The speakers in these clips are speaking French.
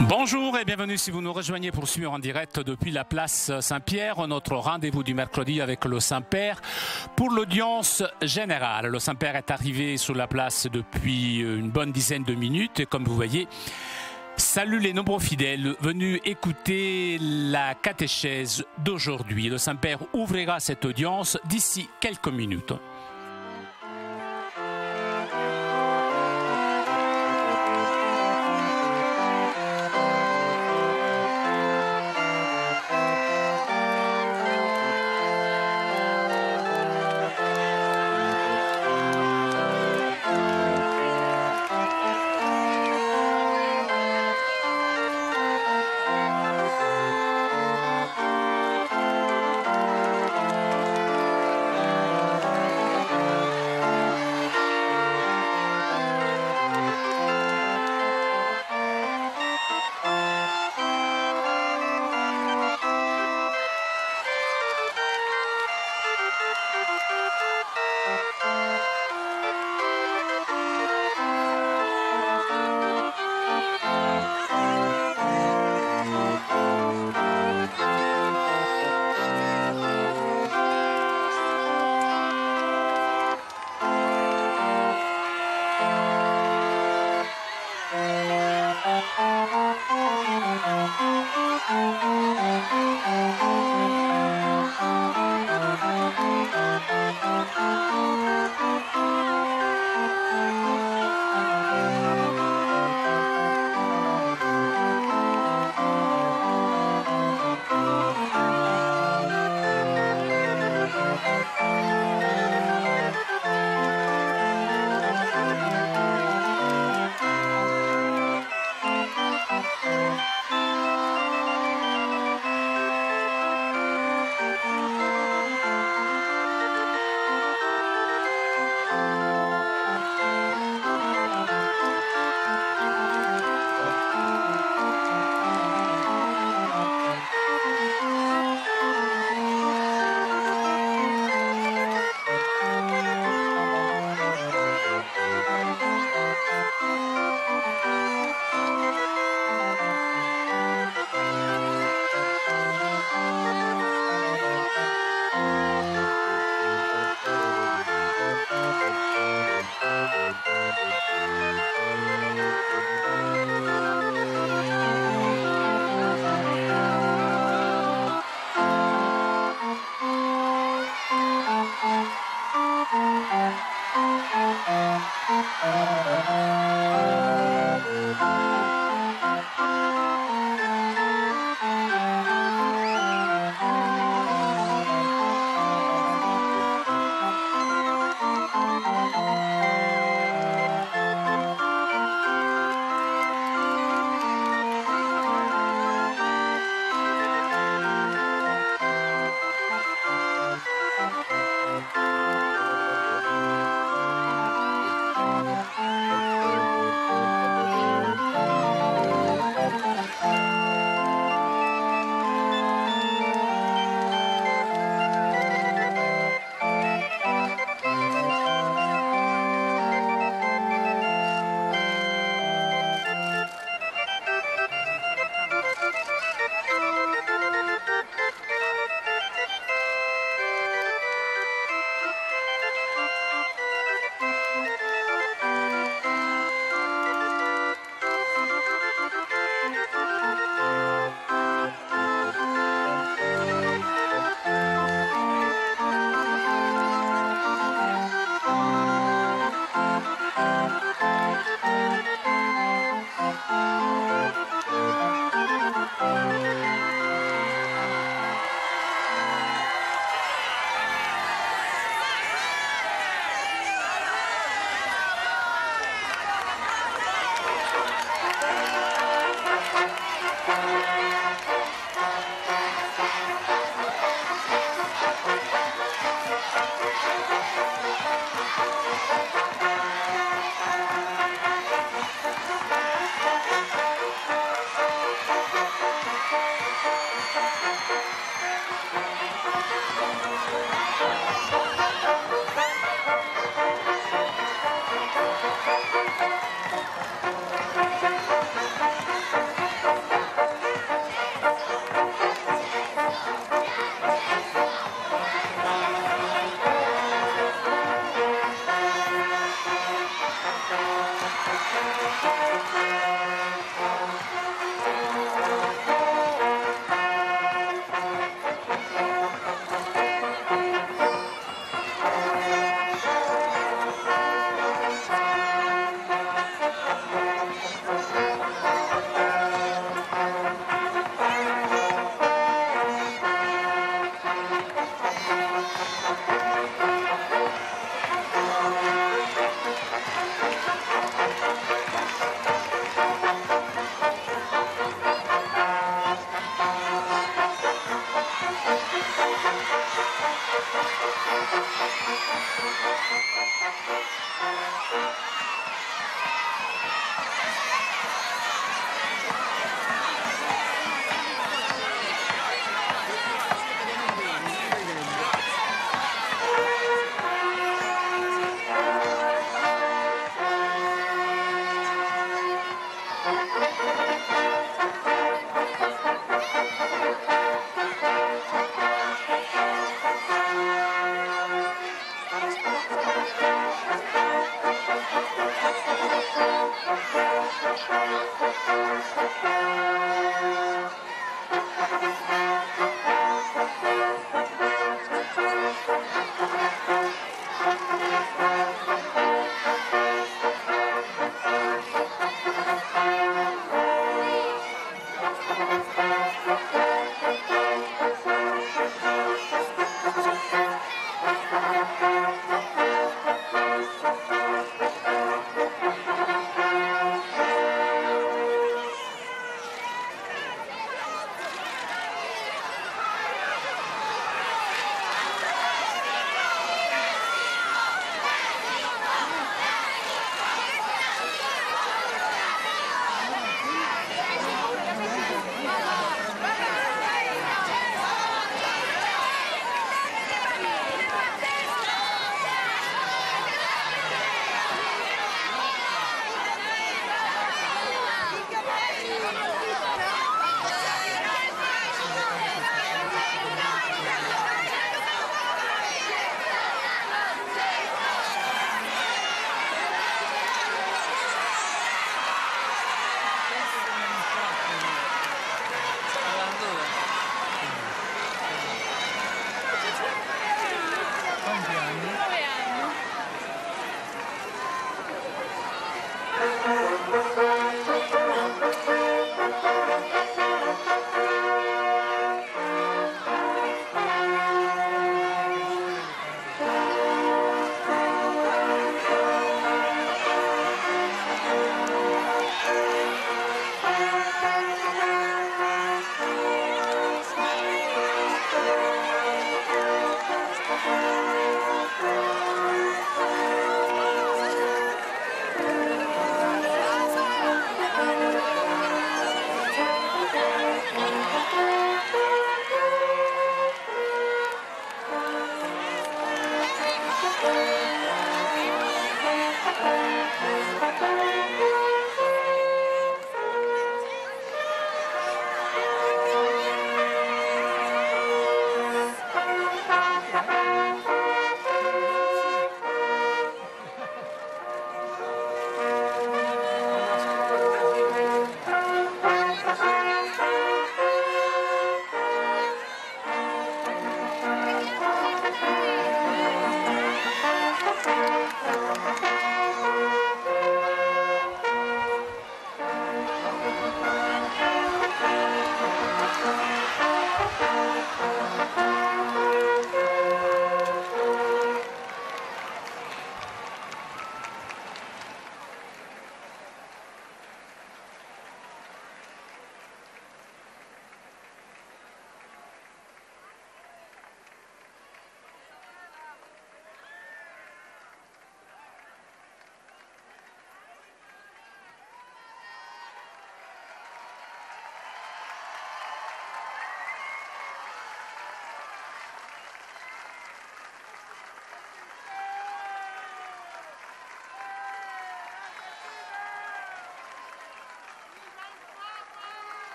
Bonjour et bienvenue si vous nous rejoignez pour suivre en direct depuis la place Saint-Pierre, notre rendez-vous du mercredi avec le Saint-Père pour l'audience générale. Le Saint-Père est arrivé sur la place depuis une bonne dizaine de minutes et comme vous voyez, salue les nombreux fidèles venus écouter la catéchèse d'aujourd'hui. Le Saint-Père ouvrira cette audience d'ici quelques minutes.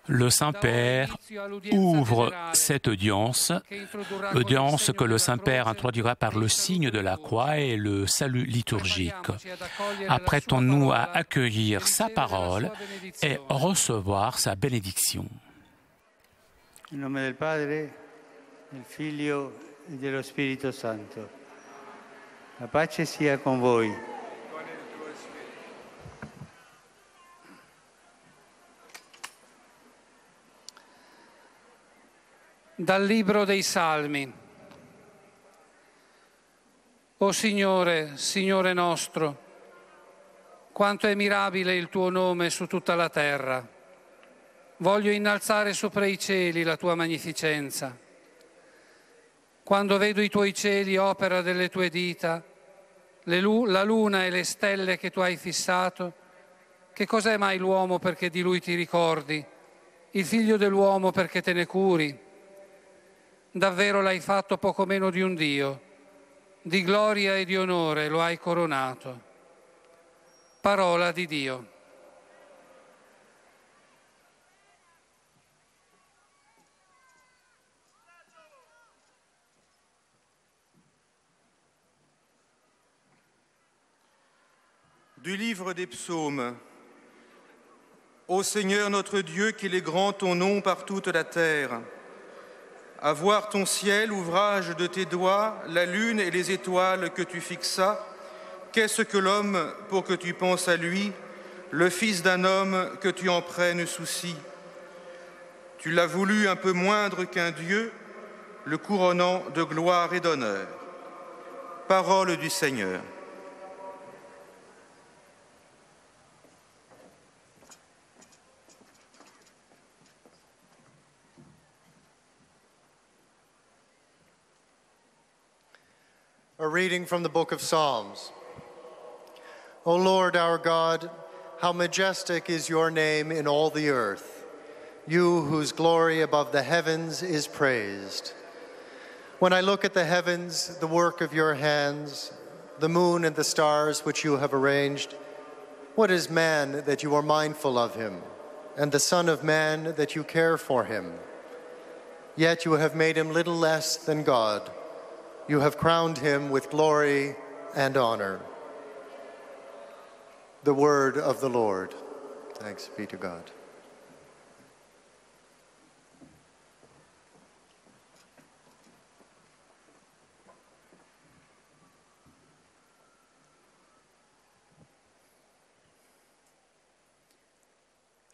Le Saint-Père ouvre cette audience que le Saint-Père introduira par le signe de la croix et le salut liturgique. Apprêtons-nous à accueillir sa parole et recevoir sa bénédiction. In nome del Padre, del Figlio e dello Spirito Santo. La pace sia con voi. Dal Libro dei Salmi. O Signore, Signore nostro, quanto è mirabile il tuo nome su tutta la terra. Voglio innalzare sopra i cieli la tua magnificenza. Quando vedo i tuoi cieli, opera delle tue dita, la luna e le stelle che tu hai fissato, che cos'è mai l'uomo perché di lui ti ricordi, il figlio dell'uomo perché te ne curi? Davvero l'hai fatto poco meno di un Dio, di gloria e di onore lo hai coronato. Parola di Dio. Du livre des psaumes. Ô Seigneur notre Dieu, qu'il est grand ton nom par toute la terre. À voir ton ciel, ouvrage de tes doigts, la lune et les étoiles que tu fixas, qu'est-ce que l'homme pour que tu penses à lui, le fils d'un homme que tu en prennes souci? Tu l'as voulu un peu moindre qu'un Dieu, le couronnant de gloire et d'honneur. Parole du Seigneur. A reading from the book of Psalms. O Lord our God, how majestic is your name in all the earth, you whose glory above the heavens is praised. When I look at the heavens, the work of your hands, the moon and the stars which you have arranged, what is man that you are mindful of him, and the Son of Man that you care for him? Yet you have made him little less than God. You have crowned him with glory and honor. The word of the Lord. Thanks be to God.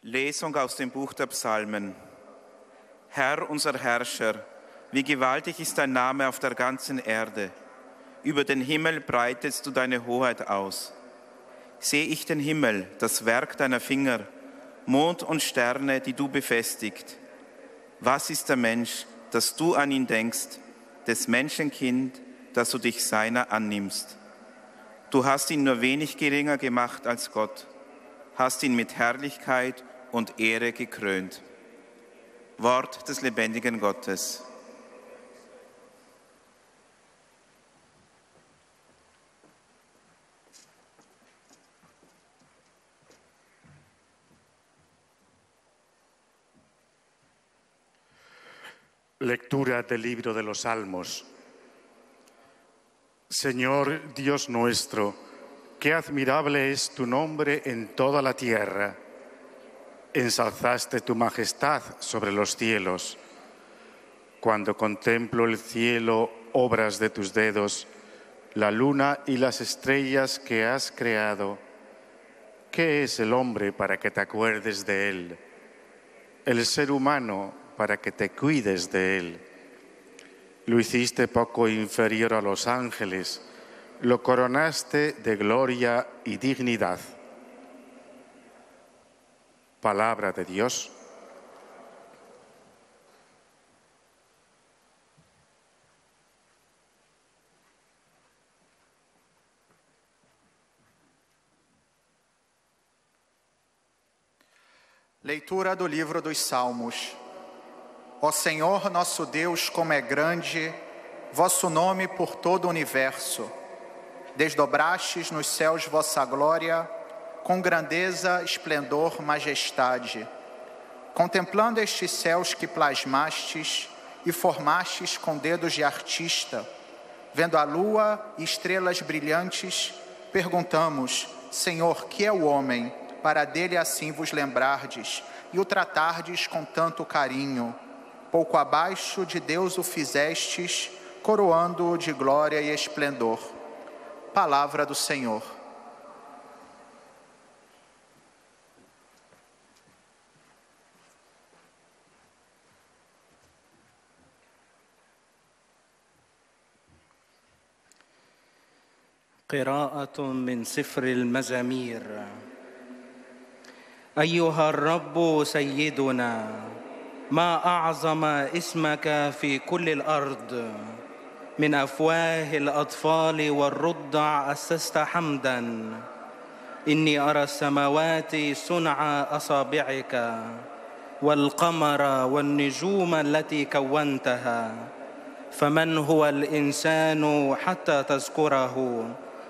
Lesung aus dem Buch der Psalmen. Herr, unser Herrscher, wie gewaltig ist dein Name auf der ganzen Erde. Über den Himmel breitest du deine Hoheit aus. Sehe ich den Himmel, das Werk deiner Finger, Mond und Sterne, die du befestigt. Was ist der Mensch, dass du an ihn denkst, des Menschenkind, dass du dich seiner annimmst? Du hast ihn nur wenig geringer gemacht als Gott, hast ihn mit Herrlichkeit und Ehre gekrönt. Wort des lebendigen Gottes. Lectura del libro de los Salmos. Señor Dios nuestro, qué admirable es tu nombre en toda la tierra. Ensalzaste tu majestad sobre los cielos. Cuando contemplo el cielo, obras de tus dedos, la luna y las estrellas que has creado, ¿qué es el hombre para que te acuerdes de él? El ser humano para que te cuides de él. Lo hiciste poco inferior a los ángeles, lo coronaste de gloria y dignidad. Palabra de Dios. Leitura do livro dos Salmos. Ó Senhor nosso Deus, como é grande vosso nome por todo o universo. Desdobrastes nos céus vossa glória, com grandeza, esplendor, majestade. Contemplando estes céus que plasmastes e formastes com dedos de artista, vendo a lua e estrelas brilhantes, perguntamos, Senhor, que é o homem, para dele assim vos lembrardes e o tratardes com tanto carinho? Pouco abaixo de Deus o fizestes, coroando-o de glória e esplendor. Palavra do Senhor. قراءة من سفر المزامير. أيها الرب سيدنا، ما أعظم اسمك في كل الأرض. من أفواه الأطفال والرضع أسست حمدا. إني أرى السماوات صنع أصابعك والقمر والنجوم التي كونتها. فمن هو الإنسان حتى تذكره،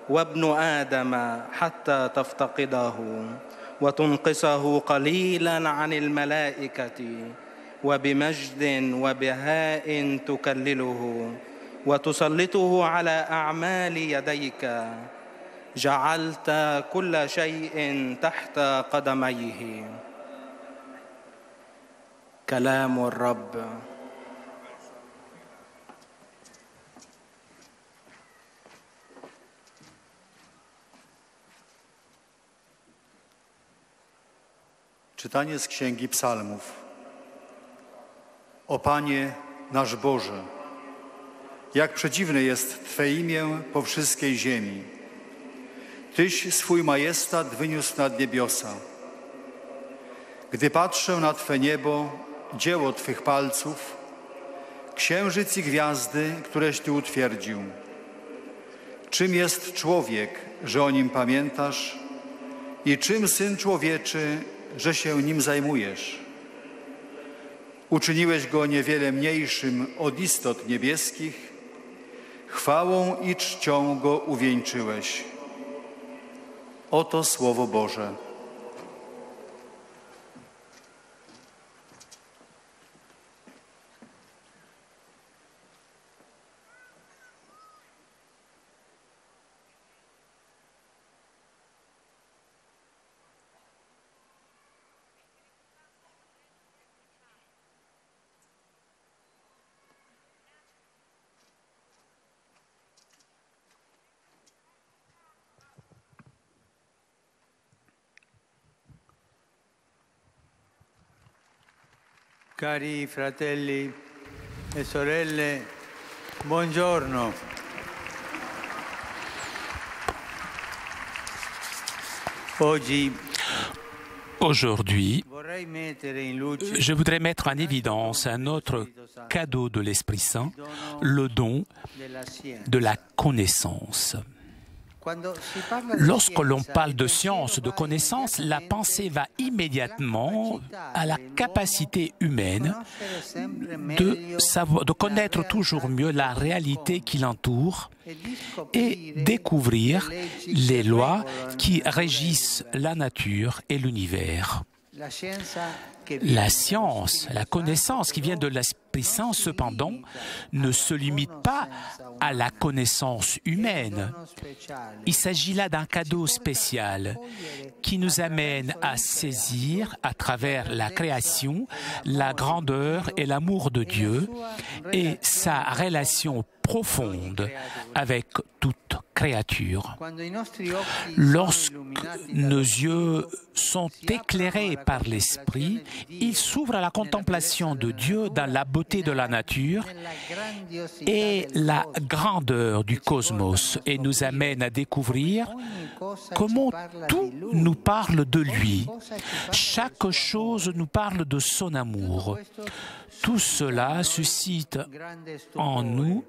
وابن آدم حتى تفتقده، وتنقصه قليلا عن الملائكة، وبمجد وبهاء تكلله، وتسلطه على أعمال يديك. جعلت كل شيء تحت قدميه. كلام الرب. Czytanie z Księgi Psalmów. O Panie, nasz Boże, jak przedziwne jest Twe imię po wszystkiej ziemi. Tyś swój majestat wyniósł nad niebiosa. Gdy patrzę na Twe niebo, dzieło Twych palców, księżyc i gwiazdy, któreś Ty utwierdził. Czym jest człowiek, że o nim pamiętasz, i czym Syn Człowieczy, że się nim zajmujesz? Uczyniłeś go niewiele mniejszym od istot niebieskich, chwałą i czcią go uwieńczyłeś. Oto Słowo Boże. Cari fratelli e sorelle, buongiorno. Aujourd'hui, je voudrais mettre en évidence un autre cadeau de l'Esprit Saint, le don de la connaissance. Lorsque l'on parle de science, de connaissance, la pensée va immédiatement à la capacité humaine de connaître toujours mieux la réalité qui l'entoure et découvrir les lois qui régissent la nature et l'univers. La science, la connaissance qui vient de l'Esprit Saint, cependant, ne se limite pas à la connaissance humaine. Il s'agit là d'un cadeau spécial qui nous amène à saisir, à travers la création, la grandeur et l'amour de Dieu et sa relation profonde avec toute créature. Lorsque nos yeux sont éclairés par l'Esprit, ils s'ouvrent à la contemplation de Dieu dans la beauté de la nature et la grandeur du cosmos et nous amènent à découvrir comment tout nous parle de lui. Chaque chose nous parle de son amour. Tout cela suscite en nous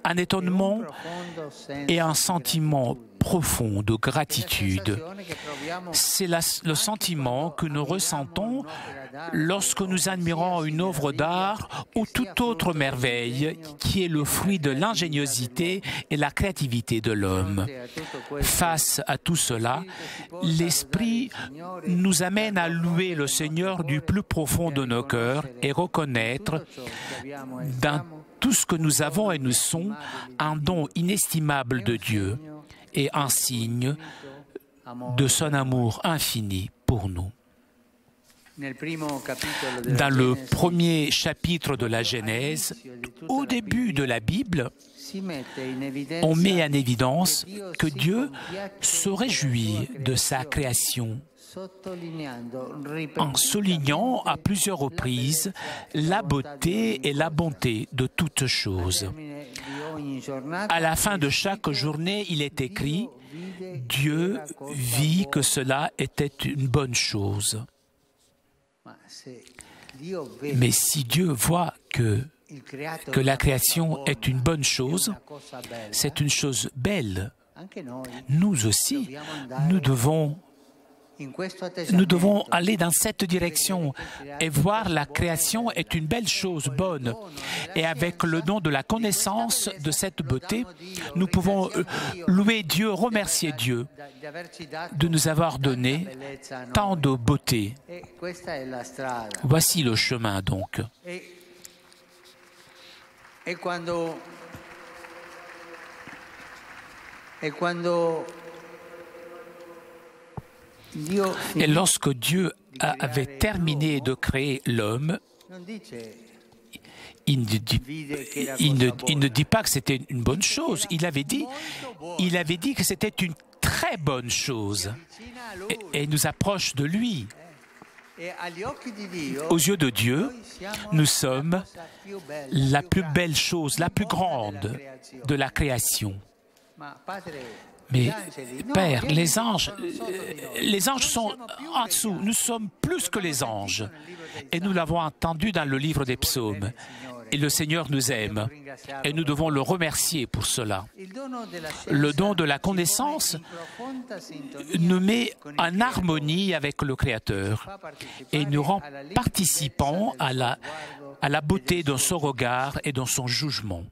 un étonnement et un sentiment profond de gratitude. C'est le sentiment que nous ressentons lorsque nous admirons une œuvre d'art ou toute autre merveille qui est le fruit de l'ingéniosité et la créativité de l'homme. Face à tout cela, l'Esprit nous amène à louer le Seigneur du plus profond de nos cœurs et reconnaître dans tout ce que nous avons et nous sommes un don inestimable de Dieu et un signe de son amour infini pour nous. Dans le premier chapitre de la Genèse, au début de la Bible, on met en évidence que Dieu se réjouit de sa création, en soulignant à plusieurs reprises la beauté et la bonté de toutes choses. À la fin de chaque journée, il est écrit « Dieu vit que cela était une bonne chose ». Mais si Dieu voit que la création est une bonne chose, c'est une chose belle, nous aussi, nous devons aller dans cette direction et voir la création est une belle chose, bonne. Et avec le don de la connaissance de cette beauté, nous pouvons louer Dieu, remercier Dieu de nous avoir donné tant de beauté. Voici le chemin donc. Et lorsque Dieu avait terminé de créer l'homme, il ne dit pas que c'était une bonne chose. Il avait dit que c'était une très bonne chose et nous approche de lui. Aux yeux de Dieu, nous sommes la plus belle chose, la plus grande de la création. Mais Père, les anges sont en dessous. Nous sommes plus que les anges. Et nous l'avons entendu dans le livre des psaumes. Et le Seigneur nous aime. Et nous devons le remercier pour cela. Le don de la connaissance nous met en harmonie avec le Créateur et nous rend participants à la beauté de son regard et dans son jugement.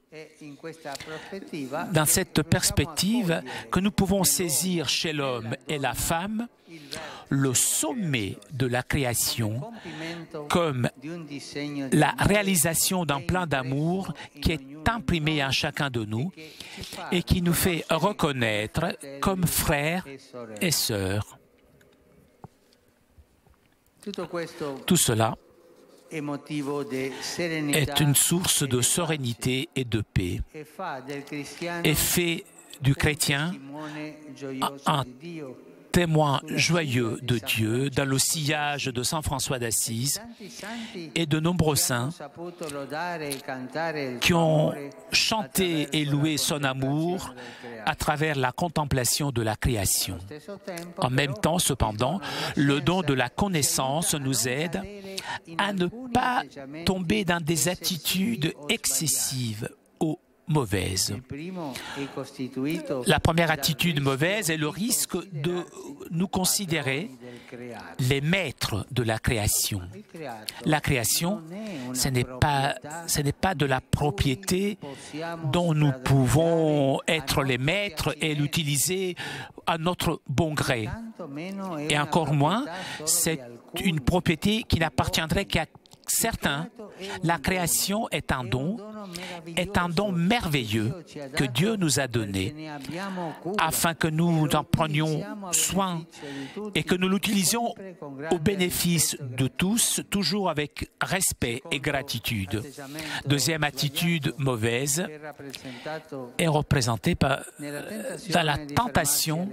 Dans cette perspective que nous pouvons saisir chez l'homme et la femme, le sommet de la création comme la réalisation d'un plan d'amour qui est imprimé en chacun de nous et qui nous fait reconnaître comme frères et sœurs. Tout cela est une source de sérénité et de paix et fait du chrétien un témoin joyeux de Dieu dans le sillage de Saint François d'Assise et de nombreux saints qui ont chanté et loué son amour à travers la contemplation de la création. En même temps, cependant, le don de la connaissance nous aide à ne pas tomber dans des attitudes excessives ou mauvaises. La première attitude mauvaise est le risque de nous considérer les maîtres de la création. La création, ce n'est pas de la propriété dont nous pouvons être les maîtres et l'utiliser à notre bon gré. Et encore moins, c'est une propriété qui n'appartiendrait qu'à certains. La création est un don merveilleux que Dieu nous a donné afin que nous en prenions soin et que nous l'utilisions au bénéfice de tous, toujours avec respect et gratitude. Deuxième attitude mauvaise est représentée par la tentation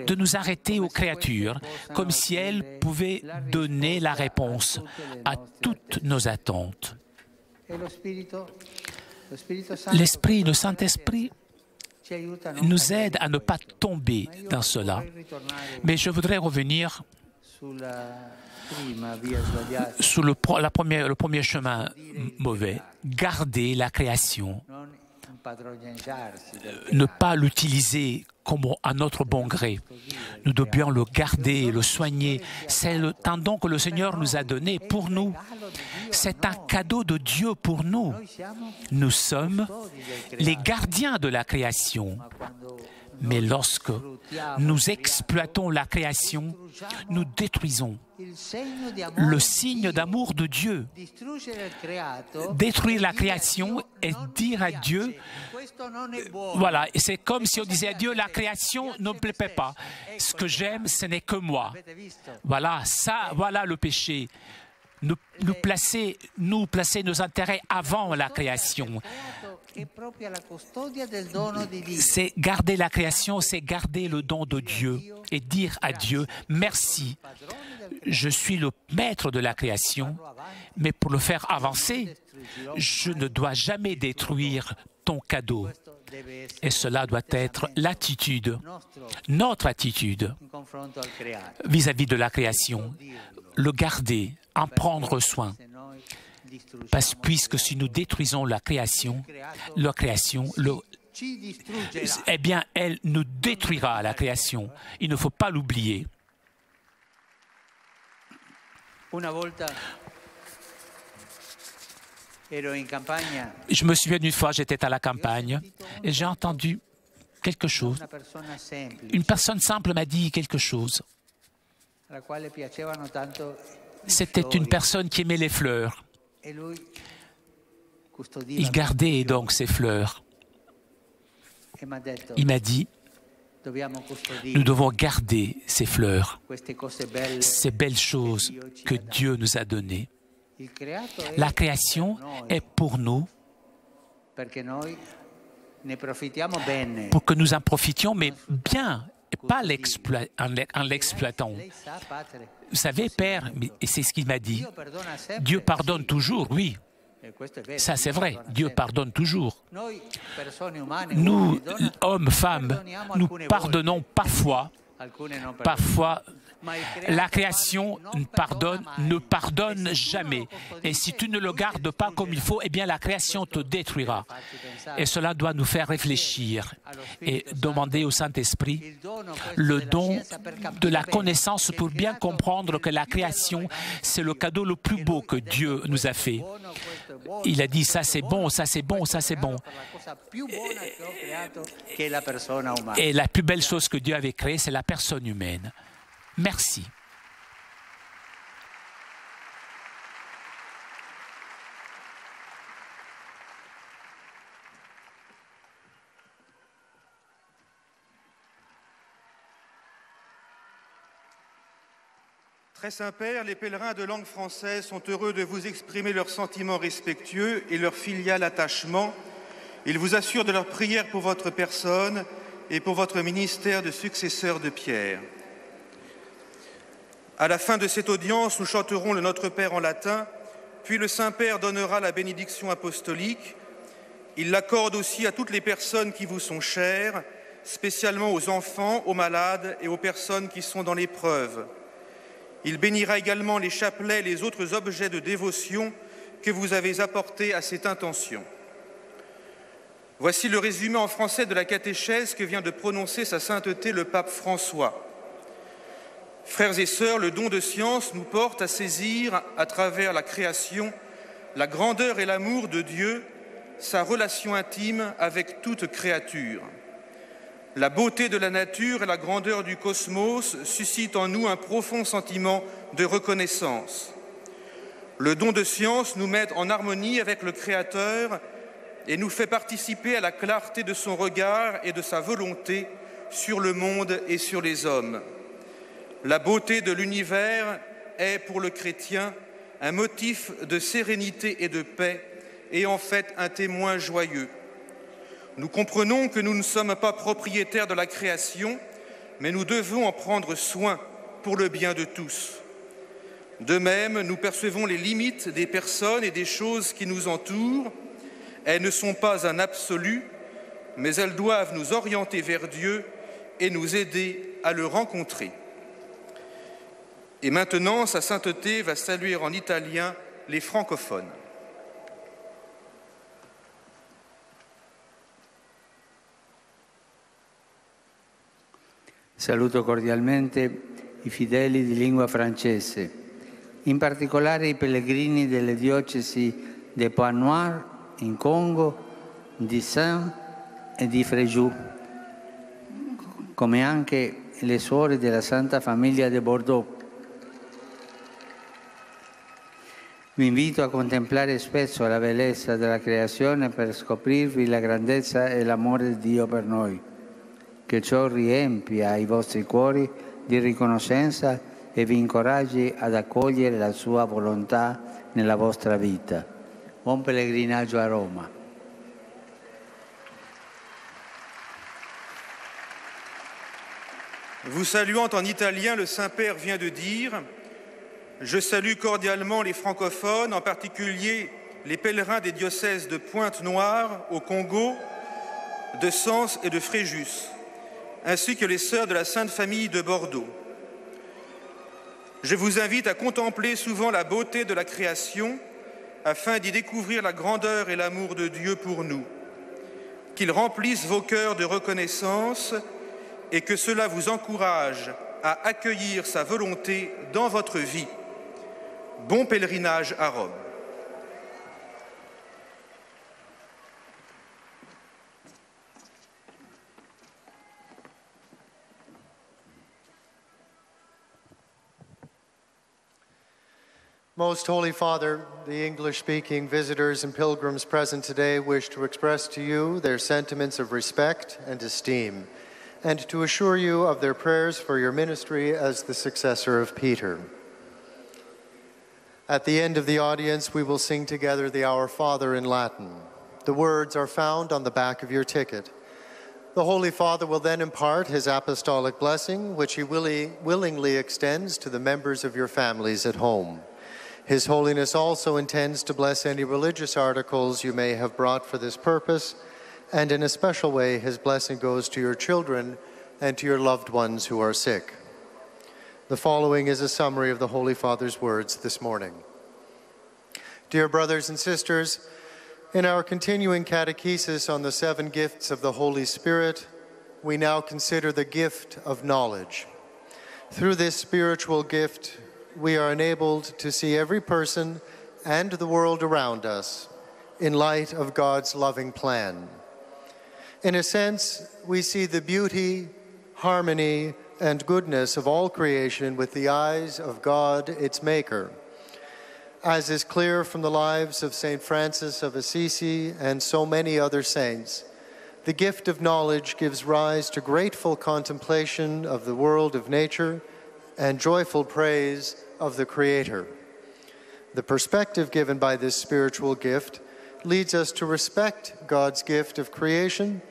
de nous arrêter aux créatures, comme si elles pouvaient donner la réponse à toutes nos attentes. L'Esprit, le Saint-Esprit, nous aide à ne pas tomber dans cela. Mais je voudrais revenir sur le premier chemin mauvais, garder la création. ne pas l'utiliser comme à notre bon gré. Nous devons le garder, le soigner. C'est un don que le Seigneur nous a donné pour nous. C'est un cadeau de Dieu pour nous. Nous sommes les gardiens de la création. Mais lorsque nous exploitons la création, nous détruisons le signe d'amour de Dieu. Détruire la création et dire à Dieu, voilà, c'est comme si on disait à Dieu, la création ne me plaît pas. Ce que j'aime, ce n'est que moi. Voilà, ça, voilà le péché. Nous placer nos intérêts avant la création. C'est garder la création, c'est garder le don de Dieu et dire à Dieu, merci, je suis le maître de la création, mais pour le faire avancer, je ne dois jamais détruire ton cadeau. Et cela doit être l'attitude, notre attitude vis-à-vis de la création, le garder, en prendre soin. Puisque si nous détruisons la création, eh bien, elle nous détruira, la création. Il ne faut pas l'oublier. Je me souviens d'une fois, j'étais à la campagne et j'ai entendu quelque chose. Une personne simple m'a dit quelque chose. C'était une personne qui aimait les fleurs. Il gardait donc ses fleurs. Il m'a dit, nous devons garder ces fleurs, ces belles choses que Dieu nous a données. La création est pour nous, pour que nous en profitions, mais bien, pas en l'exploitant. Vous savez, Père, et c'est ce qu'il m'a dit, Dieu pardonne toujours, oui. Ça, c'est vrai, Dieu pardonne toujours. Nous, hommes, femmes, nous pardonnons parfois. Parfois, la création ne pardonne jamais. Et si tu ne le gardes pas comme il faut, eh bien la création te détruira. Et cela doit nous faire réfléchir et demander au Saint-Esprit le don de la connaissance pour bien comprendre que la création, c'est le cadeau le plus beau que Dieu nous a fait. Il a dit, ça c'est bon, ça c'est bon, ça c'est bon. Et la plus belle chose que Dieu avait créée, c'est la personne humaine. Merci. Très Saint-Père, les pèlerins de langue française sont heureux de vous exprimer leurs sentiments respectueux et leur filial attachement. Ils vous assurent de leur prière pour votre personne et pour votre ministère de successeur de Pierre. À la fin de cette audience, nous chanterons le Notre Père en latin, puis le Saint-Père donnera la bénédiction apostolique. Il l'accorde aussi à toutes les personnes qui vous sont chères, spécialement aux enfants, aux malades et aux personnes qui sont dans l'épreuve. Il bénira également les chapelets et les autres objets de dévotion que vous avez apportés à cette intention. Voici le résumé en français de la catéchèse que vient de prononcer sa sainteté le pape François. Frères et sœurs, le don de science nous porte à saisir, à travers la création, la grandeur et l'amour de Dieu, sa relation intime avec toute créature. La beauté de la nature et la grandeur du cosmos suscitent en nous un profond sentiment de reconnaissance. Le don de science nous met en harmonie avec le Créateur et nous fait participer à la clarté de son regard et de sa volonté sur le monde et sur les hommes. La beauté de l'univers est, pour le chrétien, un motif de sérénité et de paix, et en fait un témoin joyeux. Nous comprenons que nous ne sommes pas propriétaires de la création, mais nous devons en prendre soin pour le bien de tous. De même, nous percevons les limites des personnes et des choses qui nous entourent. Elles ne sont pas un absolu, mais elles doivent nous orienter vers Dieu et nous aider à le rencontrer. Et maintenant, sa sainteté va saluer en italien les francophones. Saluto cordialmente i fedeli di lingua francese, in particolare i pellegrini delle diocesi di Pointe-Noire in Congo, di Saint e di Fréjus, come anche le suore della Santa Famiglia di Bordeaux. Vi invito a contemplare spesso la bellezza della creazione per scoprirvi la grandezza e l'amore di Dio per noi. Che ciò riempia i vostri cuori di riconoscenza e vi incoraggi ad accogliere la sua volontà nella vostra vita. Buon pellegrinaggio a Roma. Vous saluant en italien, le Saint-Père vient de dire « Je salue cordialement les francophones, en particulier les pèlerins des diocèses de Pointe-Noire au Congo, de Sens et de Fréjus, ainsi que les sœurs de la Sainte Famille de Bordeaux. Je vous invite à contempler souvent la beauté de la création afin d'y découvrir la grandeur et l'amour de Dieu pour nous. Qu'il remplisse vos cœurs de reconnaissance et que cela vous encourage à accueillir sa volonté dans votre vie. Bon pèlerinage à Rome. Most Holy Father, the English-speaking visitors and pilgrims present today wish to express to you their sentiments of respect and esteem, and to assure you of their prayers for your ministry as the successor of Peter. At the end of the audience, we will sing together the Our Father in Latin. The words are found on the back of your ticket. The Holy Father will then impart his apostolic blessing, which he willingly extends to the members of your families at home. His Holiness also intends to bless any religious articles you may have brought for this purpose, and in a special way, his blessing goes to your children and to your loved ones who are sick. The following is a summary of the Holy Father's words this morning. Dear brothers and sisters, in our continuing catechesis on the 7 gifts of the Holy Spirit, we now consider the gift of knowledge. Through this spiritual gift, we are enabled to see every person and the world around us in light of God's loving plan. In a sense, we see the beauty, harmony, and goodness of all creation with the eyes of God, its Maker. As is clear from the lives of St. Francis of Assisi and so many other saints, the gift of knowledge gives rise to grateful contemplation of the world of nature and joyful praise of the Creator. The perspective given by this spiritual gift leads us to respect God's gift of creation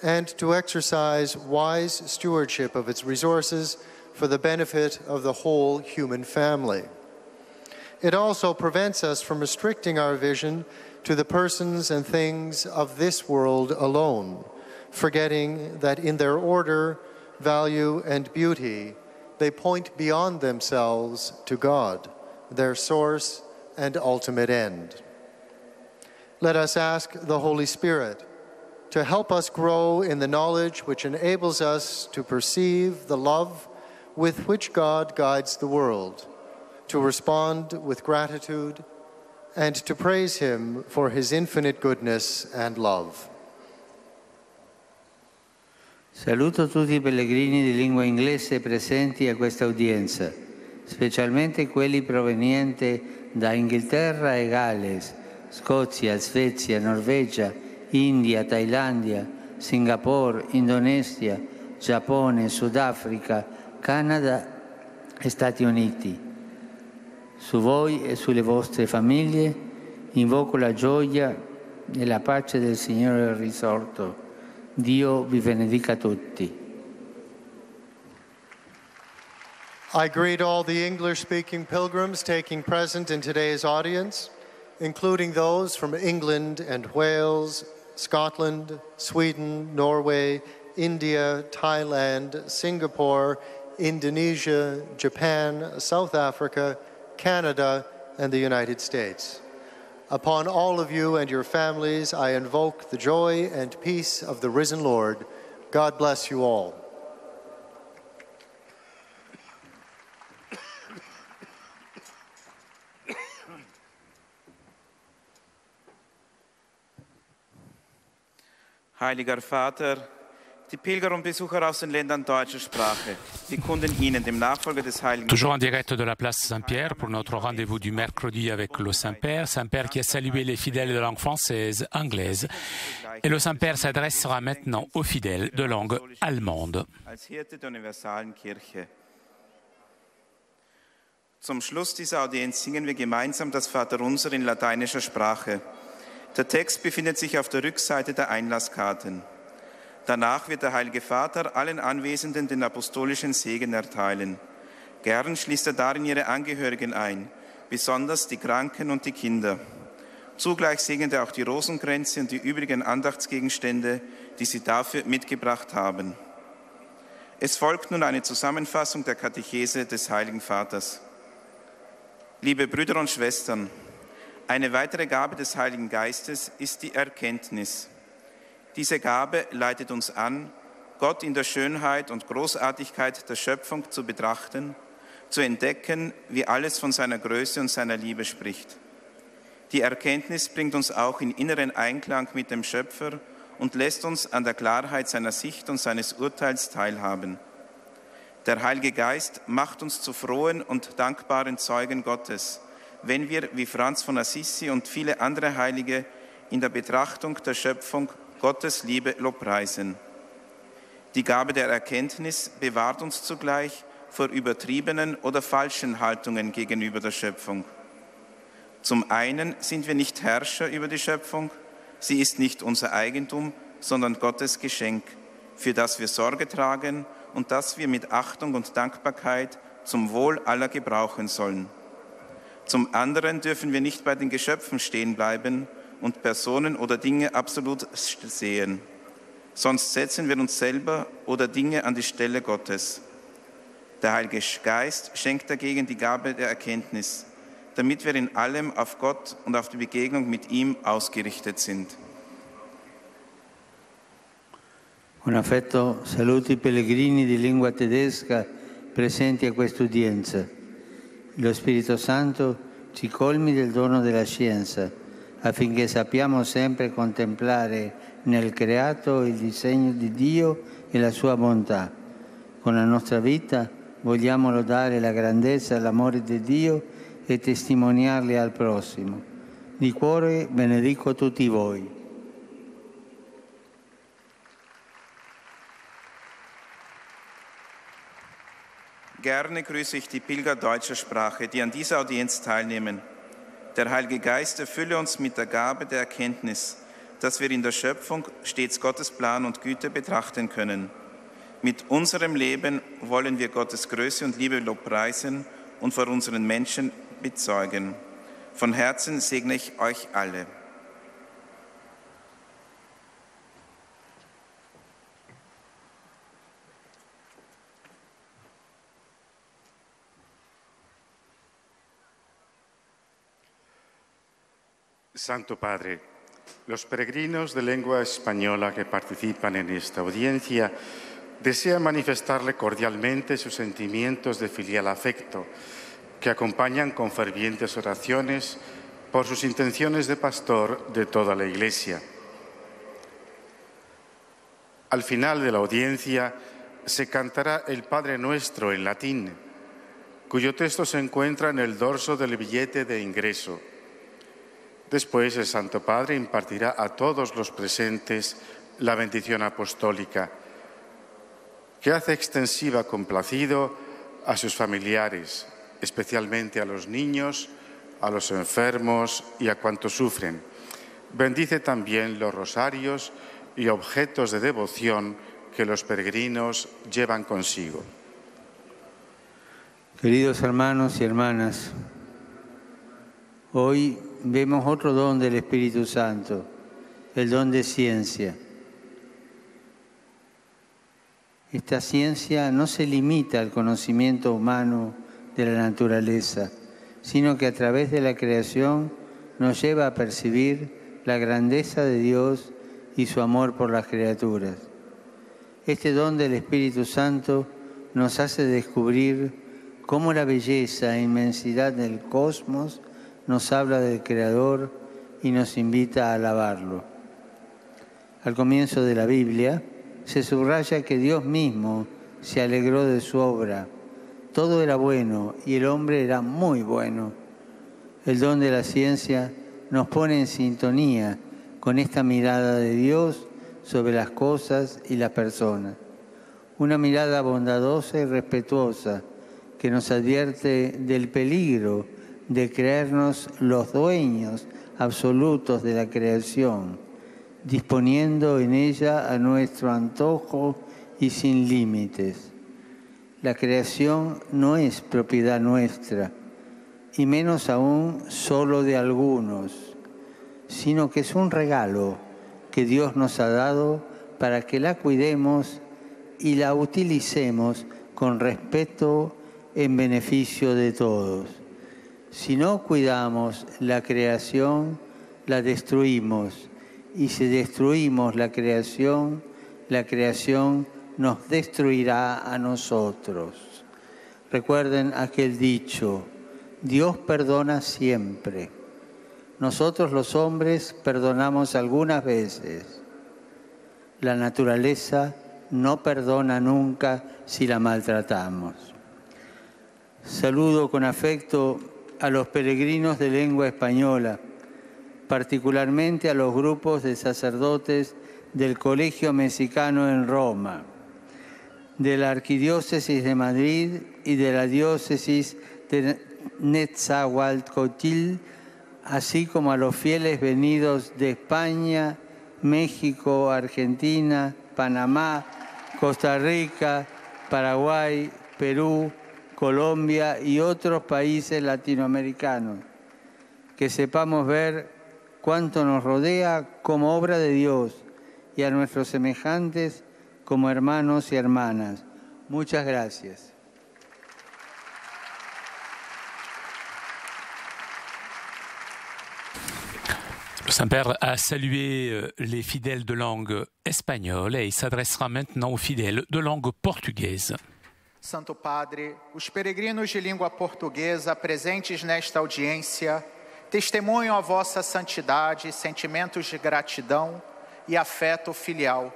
and to exercise wise stewardship of its resources for the benefit of the whole human family. It also prevents us from restricting our vision to the persons and things of this world alone, forgetting that in their order, value, and beauty, they point beyond themselves to God, their source and ultimate end. Let us ask the Holy Spirit to help us grow in the knowledge which enables us to perceive the love with which God guides the world, to respond with gratitude, and to praise Him for His infinite goodness and love. Saluto tutti i pellegrini di lingua inglese presenti a questa udienza, specialmente quelli provenienti da Inghilterra e Galles, Scozia, Svezia, Norvegia, India, Thailandia, Singapore, Indonesia, Giappone, Sudafrica, Canada e Stati Uniti. Su voi e sulle vostre famiglie invoco la gioia e la pace del Signore risorto. Dio vi benedica tutti. I greet all the English-speaking pilgrims taking present in today's audience, including those from England and Wales, Scotland, Sweden, Norway, India, Thailand, Singapore, Indonesia, Japan, South Africa, Canada, and the United States. Upon all of you and your families, I invoke the joy and peace of the risen Lord. God bless you all. Heiliger Vater, die Pilger und Besucher aus den Ländern deutscher Sprache, wir kunden Ihnen, dem Nachfolger des Heiligen Toujours en direct de la place Saint-Pierre pour notre rendez-vous du mercredi avec le Saint-Père. Saint-Père qui a salué les fidèles de langue française, anglaise. Et le Saint-Père s'adressera maintenant aux fidèles de langue allemande. als Hirte der universalen Kirche. Zum Schluss dieser Audienz singen wir gemeinsam das Vaterunser in lateinischer Sprache. Der Text befindet sich auf der Rückseite der Einlasskarten. Danach wird der Heilige Vater allen Anwesenden den apostolischen Segen erteilen. Gern schließt er darin ihre Angehörigen ein, besonders die Kranken und die Kinder. Zugleich segnet er auch die Rosenkränze und die übrigen Andachtsgegenstände, die sie dafür mitgebracht haben. Es folgt nun eine Zusammenfassung der Katechese des Heiligen Vaters. Liebe Brüder und Schwestern, eine weitere Gabe des Heiligen Geistes ist die Erkenntnis. Diese Gabe leitet uns an, Gott in der Schönheit und Großartigkeit der Schöpfung zu betrachten, zu entdecken, wie alles von seiner Größe und seiner Liebe spricht. Die Erkenntnis bringt uns auch in inneren Einklang mit dem Schöpfer und lässt uns an der Klarheit seiner Sicht und seines Urteils teilhaben. Der Heilige Geist macht uns zu frohen und dankbaren Zeugen Gottes, wenn wir, wie Franz von Assisi und viele andere Heilige, in der Betrachtung der Schöpfung Gottes Liebe lobpreisen. Die Gabe der Erkenntnis bewahrt uns zugleich vor übertriebenen oder falschen Haltungen gegenüber der Schöpfung. Zum einen sind wir nicht Herrscher über die Schöpfung, sie ist nicht unser Eigentum, sondern Gottes Geschenk, für das wir Sorge tragen und das wir mit Achtung und Dankbarkeit zum Wohl aller gebrauchen sollen. Zum anderen dürfen wir nicht bei den Geschöpfen stehen bleiben und Personen oder Dinge absolut sehen. Sonst setzen wir uns selber oder Dinge an die Stelle Gottes. Der Heilige Geist schenkt dagegen die Gabe der Erkenntnis, damit wir in allem auf Gott und auf die Begegnung mit ihm ausgerichtet sind. Un affetto saluto i pellegrini di lingua tedesca presenti a questa udienza. Lo Spirito Santo ci colmi del dono della scienza, affinché sappiamo sempre contemplare nel creato il disegno di Dio e la sua bontà. Con la nostra vita vogliamo lodare la grandezza e l'amore di Dio e testimoniarli al prossimo. Di cuore benedico tutti voi. Gerne grüße ich die Pilger deutscher Sprache, die an dieser Audienz teilnehmen. Der Heilige Geist erfülle uns mit der Gabe der Erkenntnis, dass wir in der Schöpfung stets Gottes Plan und Güte betrachten können. Mit unserem Leben wollen wir Gottes Größe und Liebe lobpreisen und vor unseren Menschen bezeugen. Von Herzen segne ich euch alle. Santo Padre, los peregrinos de lengua española que participan en esta audiencia desean manifestarle cordialmente sus sentimientos de filial afecto, que acompañan con fervientes oraciones por sus intenciones de pastor de toda la Iglesia. Al final de la audiencia se cantará el Padre Nuestro en latín, cuyo texto se encuentra en el dorso del billete de ingreso. Después el Santo Padre impartirá a todos los presentes la bendición apostólica, que hace extensiva complacido a sus familiares, especialmente a los niños, a los enfermos y a cuantos sufren. Bendice también los rosarios y objetos de devoción que los peregrinos llevan consigo. Queridos hermanos y hermanas, hoy vemos otro don del Espíritu Santo, el don de ciencia. Esta ciencia no se limita al conocimiento humano de la naturaleza, sino que a través de la creación nos lleva a percibir la grandeza de Dios y su amor por las criaturas. Este don del Espíritu Santo nos hace descubrir cómo la belleza e inmensidad del cosmos nos habla del Creador y nos invita a alabarlo. al comienzo de la Biblia, se subraya que Dios mismo se alegró de su obra. Todo era bueno y el hombre era muy bueno. El don de la ciencia nos pone en sintonía con esta mirada de Dios sobre las cosas y las personas. Una mirada bondadosa y respetuosa que nos advierte del peligro de creernos los dueños absolutos de la creación, disponiendo en ella a nuestro antojo y sin límites. La creación no es propiedad nuestra, y menos aún solo de algunos, sino que es un regalo que Dios nos ha dado para que la cuidemos y la utilicemos con respeto en beneficio de todos. Si no cuidamos la creación, la destruimos, y si destruimos la creación nos destruirá a nosotros. Recuerden aquel dicho: Dios perdona siempre. Nosotros los hombres perdonamos algunas veces. La naturaleza no perdona nunca si la maltratamos. Saludo con afecto a los peregrinos de lengua española, particularmente a los grupos de sacerdotes del Colegio Mexicano en Roma, de la Arquidiócesis de Madrid y de la Diócesis de Netzahualcoyotl, así como a los fieles venidos de España, México, Argentina, Panamá, Costa Rica, Paraguay, Perú, Colombia y otros países latinoamericanos. Que sepamos ver cuánto nos rodea como obra de Dios y a nuestros semejantes como hermanos y hermanas. Muchas gracias. Le Saint-Père a salué les fidèles de langue espagnole et il s'adressera maintenant aux fidèles de langue portugaise. Santo Padre, os peregrinos de língua portuguesa presentes nesta audiência testemunham a vossa santidade, sentimentos de gratidão e afeto filial,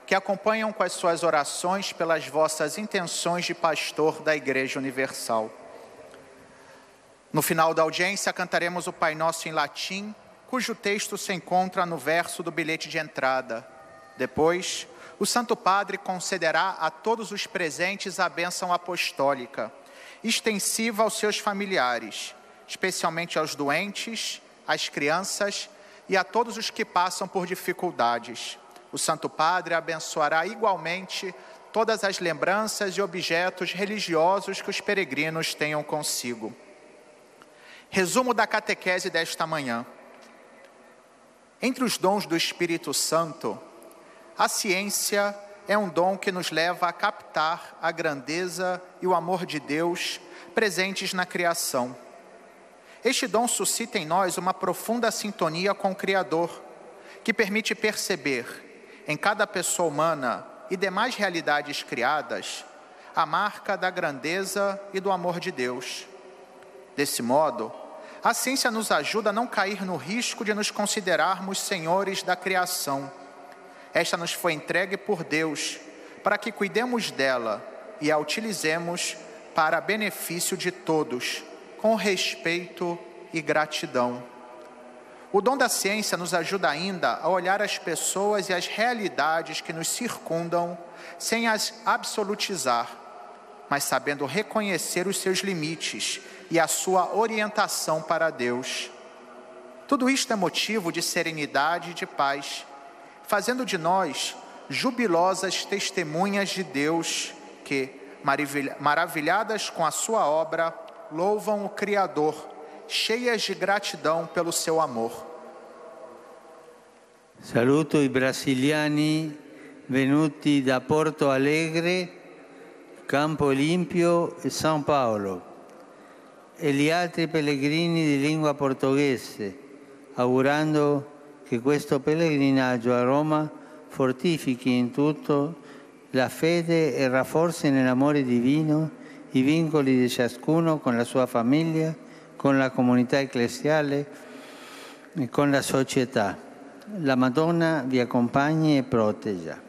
que acompanham com as suas orações pelas vossas intenções de pastor da Igreja Universal. No final da audiência, cantaremos o Pai Nosso em latim, cujo texto se encontra no verso do bilhete de entrada. Depois, o Santo Padre concederá a todos os presentes a bênção apostólica, extensiva aos seus familiares, especialmente aos doentes, às crianças e a todos os que passam por dificuldades. O Santo Padre abençoará igualmente todas as lembranças e objetos religiosos que os peregrinos tenham consigo. Resumo da catequese desta manhã. Entre os dons do Espírito Santo, a ciência é um dom que nos leva a captar a grandeza e o amor de Deus presentes na criação. Este dom suscita em nós uma profunda sintonia com o Criador, que permite perceber, em cada pessoa humana e demais realidades criadas, a marca da grandeza e do amor de Deus. Desse modo, a ciência nos ajuda a não cair no risco de nos considerarmos senhores da criação. Esta nos foi entregue por Deus, para que cuidemos dela e a utilizemos para benefício de todos, com respeito e gratidão. O dom da ciência nos ajuda ainda a olhar as pessoas e as realidades que nos circundam sem as absolutizar, mas sabendo reconhecer os seus limites e a sua orientação para Deus. Tudo isto é motivo de serenidade e de paz, fazendo de nós jubilosas testemunhas de Deus que, maravilhadas com a sua obra, louvam o Criador, cheias de gratidão pelo seu amor. Saluto i brasiliani venuti da Porto Alegre, Campo Limpio e São Paulo, e gli altri pellegrini di lingua portoghese, augurando che questo pellegrinaggio a Roma fortifichi in tutto la fede e rafforzi nell'amore divino i vincoli di ciascuno con la sua famiglia, con la comunità ecclesiale e con la società. La Madonna vi accompagni e protegga.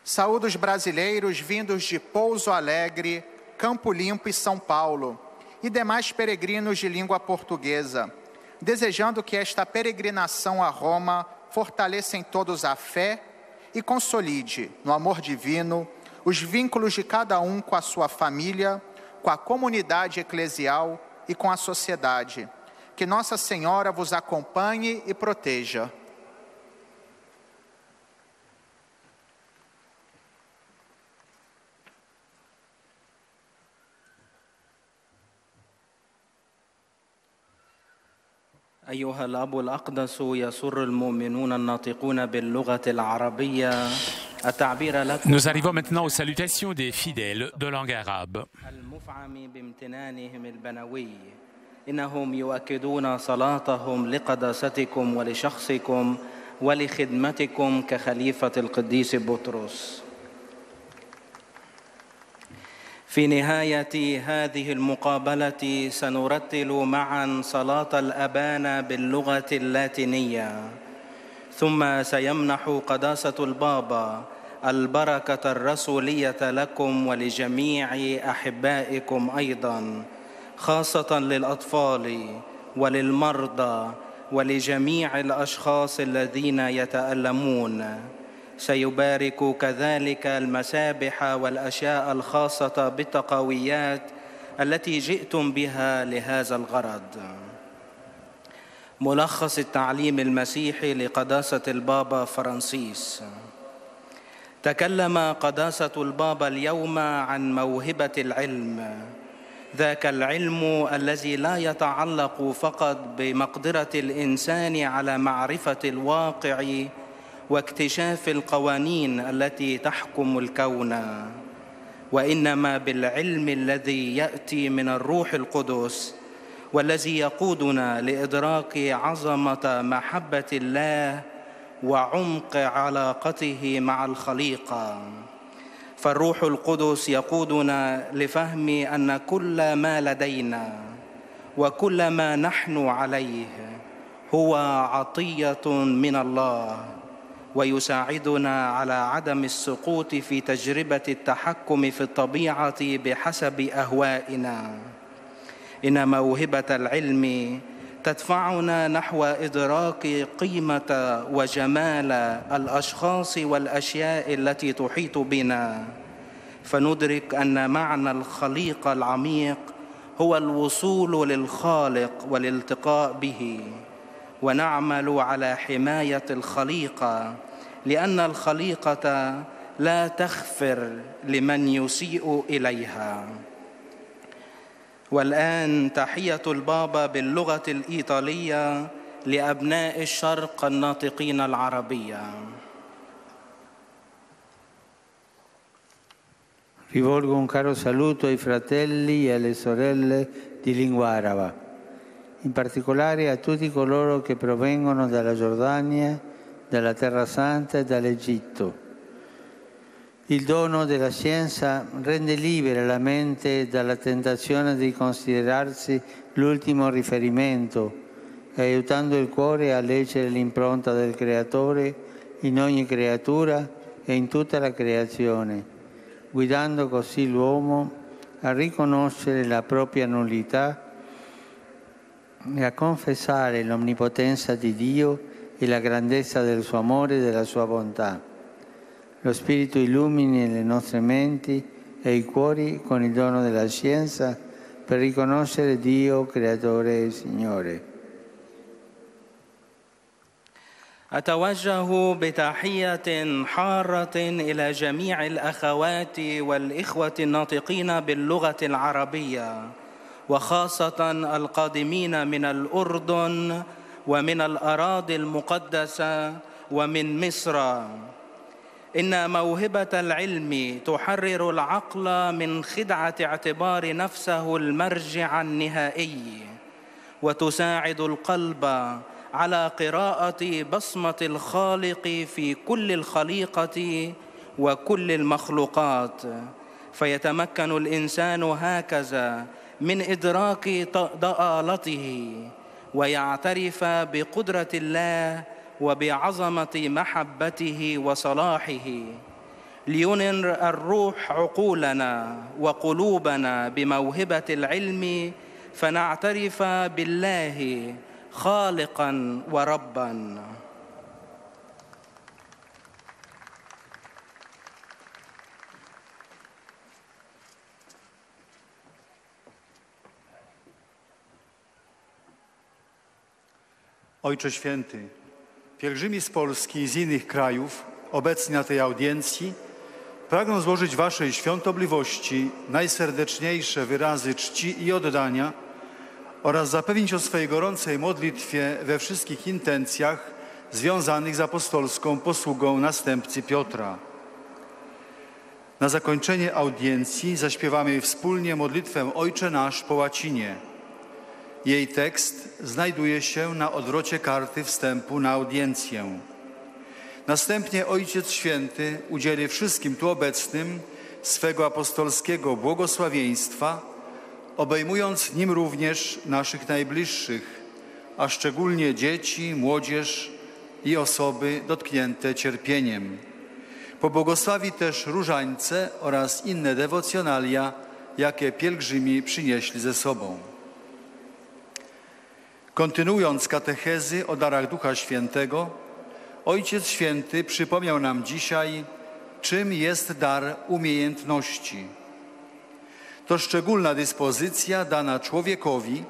Saúdo os brasileiros vindos de Pouso Alegre, Campo Limpo e São Paulo, e demais peregrinos de língua portuguesa, desejando que esta peregrinação a Roma fortaleça em todos a fé e consolide, no amor divino, os vínculos de cada um com a sua família, com a comunidade eclesial e com a sociedade. Que Nossa Senhora vos acompanhe e proteja. أيها الأب الأقدس، يسر المؤمنون الناطقون باللغة العربية التعبير لكم. Nous arrivons maintenant aux salutations des fidèles de langue arabe. المفعم بامتنانهم البنوي، إنهم يؤكدون صلاتهم لقداستكم ولشخصكم ولخدمتكم كخليفة القديس بطرس. في نهاية هذه المقابلة سنرتل معا صلاة الأبانا باللغة اللاتينية، ثم سيمنح قداسة البابا البركة الرسولية لكم ولجميع أحبائكم أيضا، خاصة للأطفال وللمرضى ولجميع الأشخاص الذين يتألمون. سيبارك كذلك المسابح والأشياء الخاصة بالتقويات التي جئتم بها لهذا الغرض. ملخص التعليم المسيحي لقداسة البابا فرانسيس. تكلم قداسة البابا اليوم عن موهبة العلم، ذاك العلم الذي لا يتعلق فقط بمقدرة الإنسان على معرفة الواقع واكتشاف القوانين التي تحكم الكون، وإنما بالعلم الذي يأتي من الروح القدس والذي يقودنا لإدراك عظمة محبة الله وعمق علاقته مع الخليقة. فالروح القدس يقودنا لفهم أن كل ما لدينا وكل ما نحن عليه هو عطية من الله، ويساعدنا على عدم السقوط في تجربة التحكم في الطبيعة بحسب أهوائنا. إن موهبة العلم تدفعنا نحو إدراك قيمة وجمال الأشخاص والأشياء التي تحيط بنا، فندرك أن معنى الخليقة العميق هو الوصول للخالق والالتقاء به، ونعمل على حماية الخليقة، لأن الخليقة لا تغفر لمن يسيء إليها. والآن تحية البابا باللغة الإيطالية لأبناء الشرق الناطقين العربية. Rivolgo un caro saluto ai fratelli e alle sorelle di lingua araba, in particolare a tutti coloro che provengono dalla Giordania, dalla Terra Santa e dall'Egitto. Il dono della scienza rende libera la mente dalla tentazione di considerarsi l'ultimo riferimento, aiutando il cuore a leggere l'impronta del Creatore in ogni creatura e in tutta la creazione, guidando così l'uomo a riconoscere la propria nullità e a confessare l'onnipotenza di Dio e la grandezza del suo amore e della sua bontà. Lo Spirito illumini le nostre menti e i cuori con il dono della scienza per riconoscere Dio, Creatore e Signore. أتوجه بتحية حارة إلى جميع الأخوات والإخوة الناطقين باللغة العربية، وخاصة القادمين من الأردن ومن الأراضي المقدسة ومن مصر. إن موهبة العلم تحرر العقل من خدعة اعتبار نفسه المرجع النهائي، وتساعد القلب على قراءة بصمة الخالق في كل الخليقة وكل المخلوقات، فيتمكن الإنسان هكذا من إدراك ضآلته ويعترف بقدرة الله وبعظمة محبته وصلاحه، لينر الروح عقولنا وقلوبنا بموهبة العلم، فنعترف بالله خالقا وربا. Ojcze Święty, pielgrzymi z Polski i z innych krajów obecni na tej audiencji pragną złożyć Waszej świątobliwości najserdeczniejsze wyrazy czci i oddania oraz zapewnić o swojej gorącej modlitwie we wszystkich intencjach związanych z apostolską posługą następcy Piotra. Na zakończenie audiencji zaśpiewamy wspólnie modlitwę Ojcze Nasz po łacinie. Jej tekst znajduje się na odwrocie karty wstępu na audiencję. Następnie Ojciec Święty udzieli wszystkim tu obecnym swego apostolskiego błogosławieństwa, obejmując nim również naszych najbliższych, a szczególnie dzieci, młodzież i osoby dotknięte cierpieniem. Pobłogosławi też różańce oraz inne dewocjonalia, jakie pielgrzymi przynieśli ze sobą. Kontynuując katechezy o darach Ducha Świętego, Ojciec Święty przypomniał nam dzisiaj, czym jest dar umiejętności. To szczególna dyspozycja dana człowiekowi,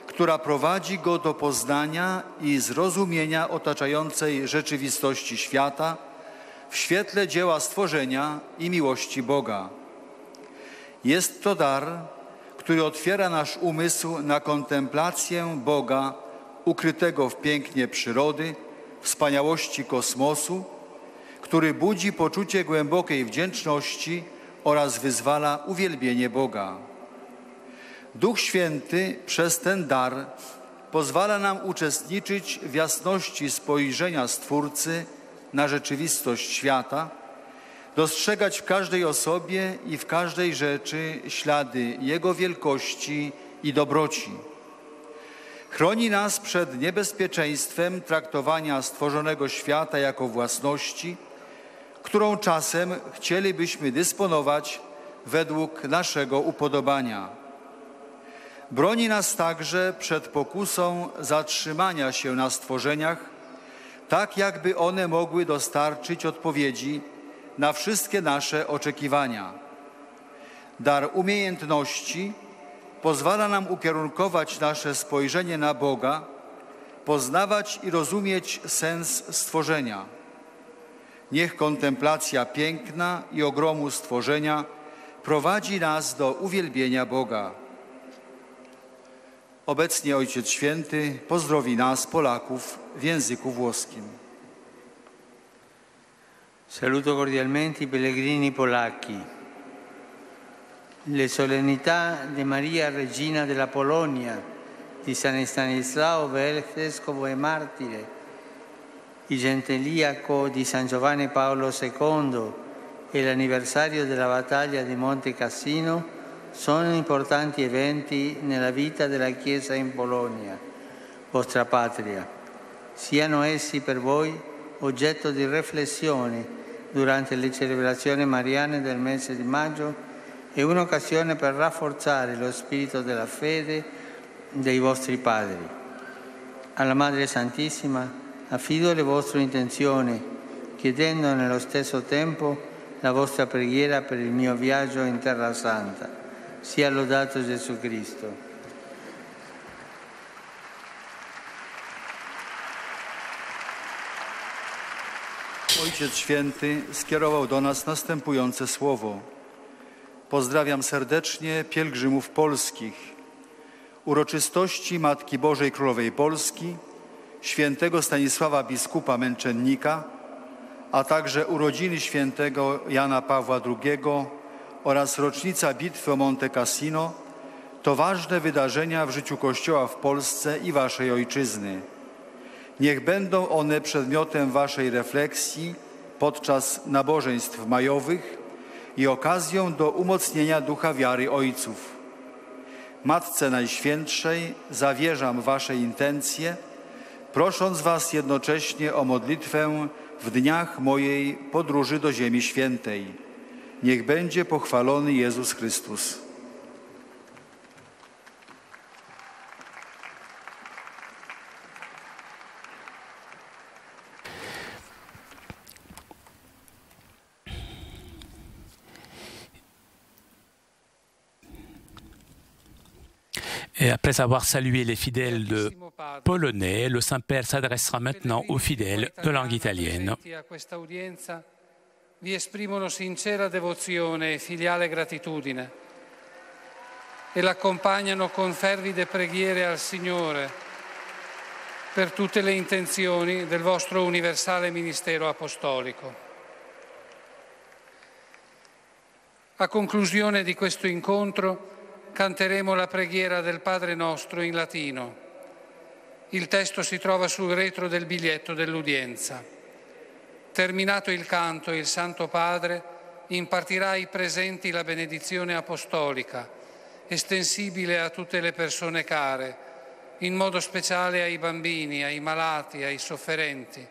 która prowadzi go do poznania i zrozumienia otaczającej rzeczywistości świata w świetle dzieła stworzenia i miłości Boga. Jest to dar, który otwiera nasz umysł na kontemplację Boga ukrytego w pięknie przyrody, wspaniałości kosmosu, który budzi poczucie głębokiej wdzięczności oraz wyzwala uwielbienie Boga. Duch Święty przez ten dar pozwala nam uczestniczyć w jasności spojrzenia Stwórcy na rzeczywistość świata, dostrzegać w każdej osobie i w każdej rzeczy ślady Jego wielkości i dobroci. Chroni nas przed niebezpieczeństwem traktowania stworzonego świata jako własności, którą czasem chcielibyśmy dysponować według naszego upodobania. Broni nas także przed pokusą zatrzymania się na stworzeniach, tak jakby one mogły dostarczyć odpowiedzi na wszystkie nasze oczekiwania. Dar umiejętności pozwala nam ukierunkować nasze spojrzenie na Boga, poznawać i rozumieć sens stworzenia. Niech kontemplacja piękna i ogromu stworzenia prowadzi nas do uwielbienia Boga. Obecnie Ojciec Święty pozdrowi nas, Polaków, w języku włoskim. Saluto cordialmente i pellegrini polacchi. Le solennità di Maria Regina della Polonia, di San Stanislao Vescovo e Martire, il Gentiliaco di San Giovanni Paolo II e l'anniversario della battaglia di Monte Cassino sono importanti eventi nella vita della Chiesa in Polonia, vostra patria. Siano essi per voi oggetto di riflessione durante le celebrazioni mariane del mese di maggio e un'occasione per rafforzare lo spirito della fede dei vostri padri. Alla Madre Santissima affido le vostre intenzioni, chiedendo nello stesso tempo la vostra preghiera per il mio viaggio in Terra Santa. Sia lodato Gesù Cristo. Ojciec Święty skierował do nas następujące słowo. Pozdrawiam serdecznie pielgrzymów polskich, uroczystości Matki Bożej Królowej Polski, świętego Stanisława biskupa męczennika, a także urodziny świętego Jana Pawła II oraz rocznica bitwy o Monte Cassino to ważne wydarzenia w życiu Kościoła w Polsce i waszej ojczyzny. Niech będą one przedmiotem waszej refleksji podczas nabożeństw majowych i okazją do umocnienia ducha wiary ojców. Matce Najświętszej zawierzam wasze intencje, prosząc was jednocześnie o modlitwę w dniach mojej podróży do Ziemi Świętej. Niech będzie pochwalony Jezus Chrystus. Et après avoir salué les fidèles de polonais, le Saint-Père s'adressera maintenant aux fidèles de langue italienne. Vi esprimono sincera devozione e filiale gratitudine e l'accompagnano con fervide preghiere al Signore per tutte le intenzioni del vostro universale ministero apostolico. A conclusione di questo incontro canteremo la preghiera del Padre Nostro in latino. Il testo si trova sul retro del biglietto dell'udienza. Terminato il canto, il Santo Padre impartirà ai presenti la benedizione apostolica, estensibile a tutte le persone care, in modo speciale ai bambini, ai malati, ai sofferenti,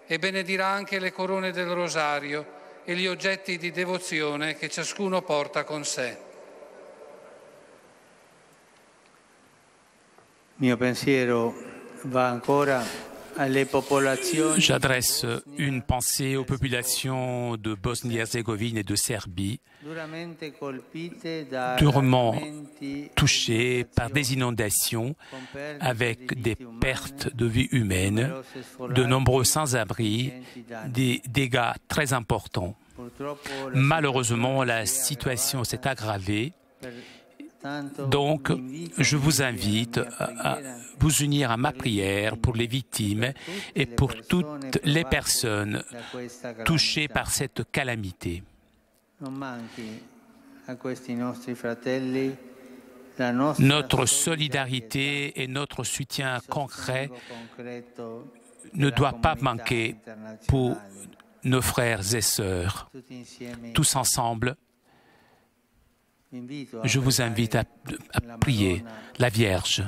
e benedirà anche le corone del rosario e gli oggetti di devozione che ciascuno porta con sé. Mio pensiero va ancora alle popolazioni. J'adresse une pensée aux populations de Bosnie-Herzégovine et de Serbie, durement touchées par des inondations, avec des pertes de vie humaines, de nombreux sans-abri, des dégâts très importants. Malheureusement, la situation s'est aggravée. Donc, je vous invite à vous unir à ma prière pour les victimes et pour toutes les personnes touchées par cette calamité. Notre solidarité et notre soutien concret ne doivent pas manquer pour nos frères et sœurs. Tous ensemble, je vous invite à prier la Vierge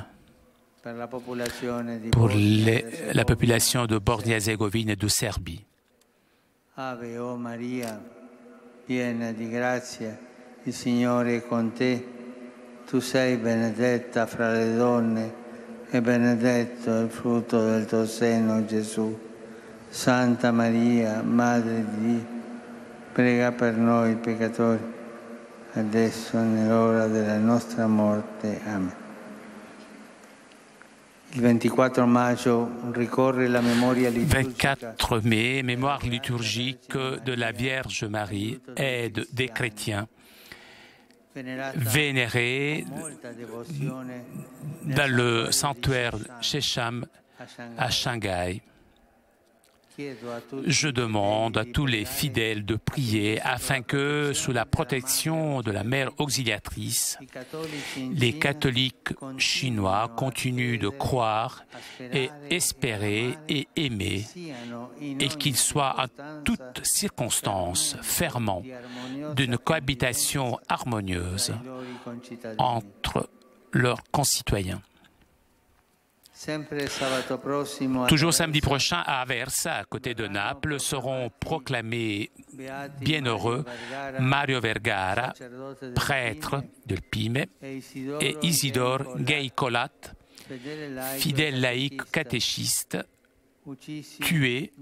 pour la population de Bosnie-Herzégovine et de Serbie. Ave o Maria, piena di grazia, il Signore è con te. Tu sei benedetta fra le donne e benedetto è il frutto del tuo seno, Gesù. Santa Maria, Madre di Dio, prega per noi peccatori, adesso è nell'ora della nostra morte. Amen. Il 24 maggio ricorre la memoria liturgica. 24 mai, mémoire liturgique de la Vierge Marie, aide des chrétiens, vénérée dans le sanctuaire Shesham à Shanghai. Je demande à tous les fidèles de prier afin que, sous la protection de la Mère auxiliatrice, les catholiques chinois continuent de croire et espérer et aimer, et qu'ils soient en toutes circonstances ferments d'une cohabitation harmonieuse entre leurs concitoyens. Toujours samedi prochain, à Aversa, à côté de Naples, seront proclamés bienheureux Mario Vergara, prêtre del Pime, et Isidore Gay-Colat, fidèle laïque catéchiste, tué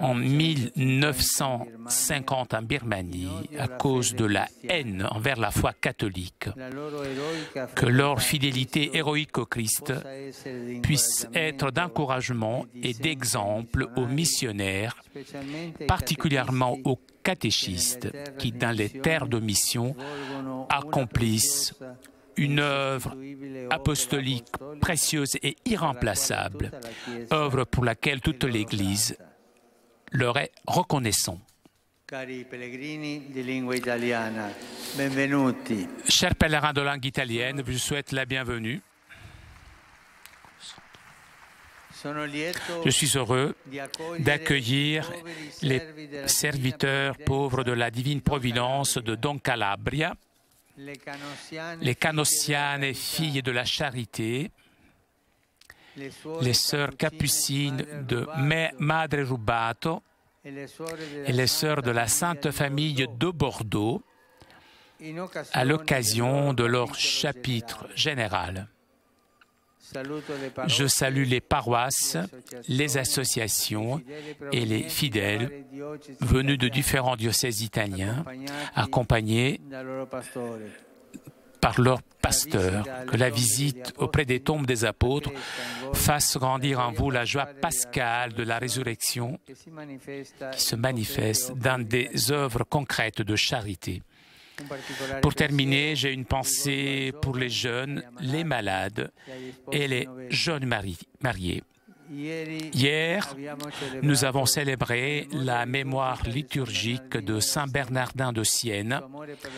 en 1950 en Birmanie à cause de la haine envers la foi catholique. Que leur fidélité héroïque au Christ puisse être d'encouragement et d'exemple aux missionnaires, particulièrement aux catéchistes qui, dans les terres de mission, accomplissent une œuvre apostolique précieuse et irremplaçable, œuvre pour laquelle toute l'Église leur est reconnaissante. Chers pèlerins de langue italienne, je vous souhaite la bienvenue. Je suis heureux d'accueillir les serviteurs pauvres de la Divine Providence de Don Calabria, les Canossiane, filles de la charité, les sœurs capucines de Madre Rubato et les sœurs de la Sainte Famille de Bordeaux à l'occasion de leur chapitre général. Je salue les paroisses, les associations et les fidèles venus de différents diocèses italiens, accompagnés par leurs pasteurs. Que la visite auprès des tombes des apôtres fasse grandir en vous la joie pascale de la résurrection qui se manifeste dans des œuvres concrètes de charité. Pour terminer, j'ai une pensée pour les jeunes, les malades et les jeunes mariés. Hier, nous avons célébré la mémoire liturgique de Saint Bernardin de Sienne.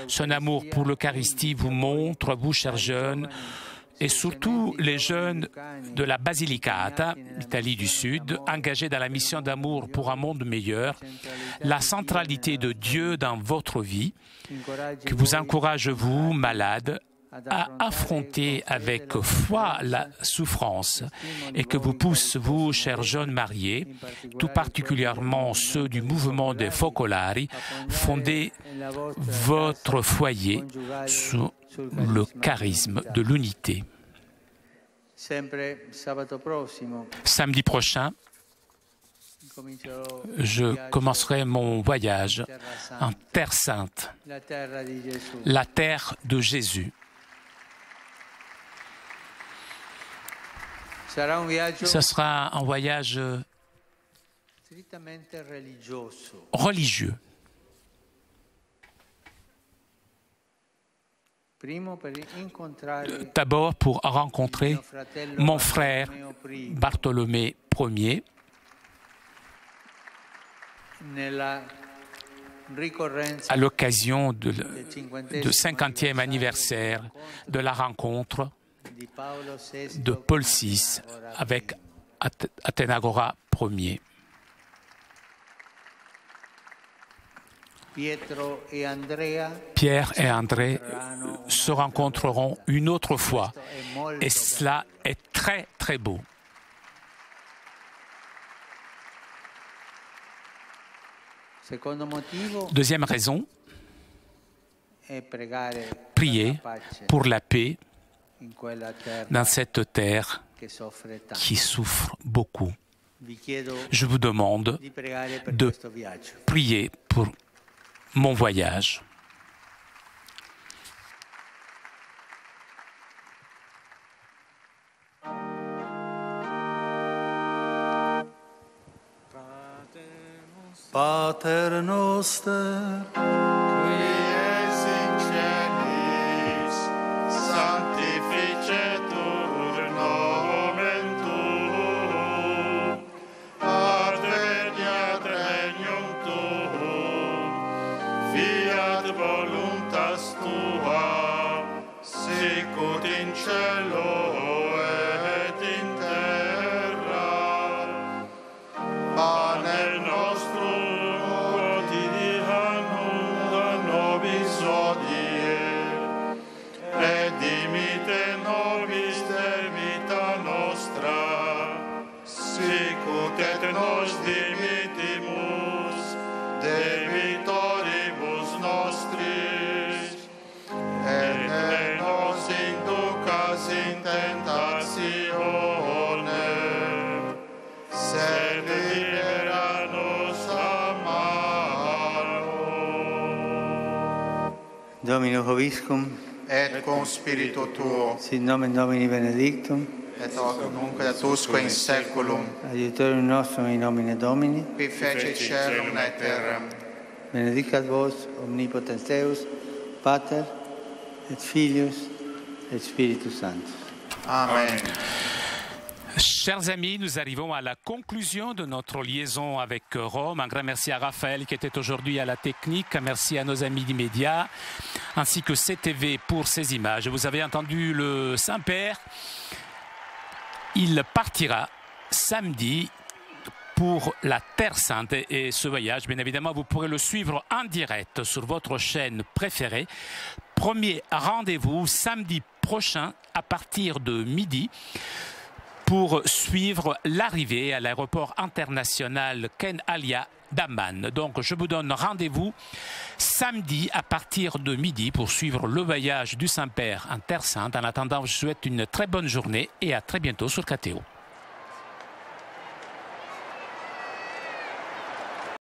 Son amour pour l'Eucharistie vous montre, vous, chers jeunes, et surtout les jeunes de la Basilicata, Italie du Sud, engagés dans la mission d'amour pour un monde meilleur, la centralité de Dieu dans votre vie, qui vous encourage, vous, malades, à affronter avec foi la souffrance et que vous pousse, vous, chers jeunes mariés, tout particulièrement ceux du mouvement des Focolari, fonder votre foyer sous le charisme de l'unité. Samedi prochain, je commencerai mon voyage en Terre Sainte, la terre de Jésus. Ce sera un voyage religieux. D'abord pour rencontrer mon frère Bartholomé Ier à l'occasion du 50e anniversaire de la rencontre de Paul VI avec Athénagora Ier. Pierre et André se rencontreront une autre fois et cela est très très beau. Deuxième raison, prier pour la paix dans cette terre qui souffre beaucoup. Je vous demande de prier pour mon voyage. Pater noster, qui es in celis, sanctificetur nomen tuum, adveniat regnum tuum, fiat voluntas tua, sicut in cielo et in terra. Panem nostrum quotidianum da nobis hodie, et dimitte nobis debita nostra, sicut et nos dimittimus debitoribus nostris, et ne nos inducas in tentationem, sed libera nos a malo. Domino Hoviscum, et cum spiritu tuo, sit nomen Domini benedictum, et hoc nunc et usque in saeculum, aiutorium nostrum in nomine Domini, qui fece caelum et terram. benedicat vos omnipotens Deus, Pater et Filius et Spiritus Sanctus. Amen. Chers amis, nous arrivons à la conclusion de notre liaison avec Rome. Un grand merci à Raphaël qui était aujourd'hui à la technique. Merci à nos amis d'Immédiat, ainsi que CTV pour ces images. Vous avez entendu le Saint-Père. Il partira samedi pour la Terre Sainte. Et ce voyage, bien évidemment, vous pourrez le suivre en direct sur votre chaîne préférée premier rendez-vous samedi prochain à partir de midi pour suivre l'arrivée à l'aéroport international Ken Alia d'Amman. Donc je vous donne rendez-vous samedi à partir de midi pour suivre le voyage du Saint-Père en Terre Sainte. En attendant, je vous souhaite une très bonne journée et à très bientôt sur KTO.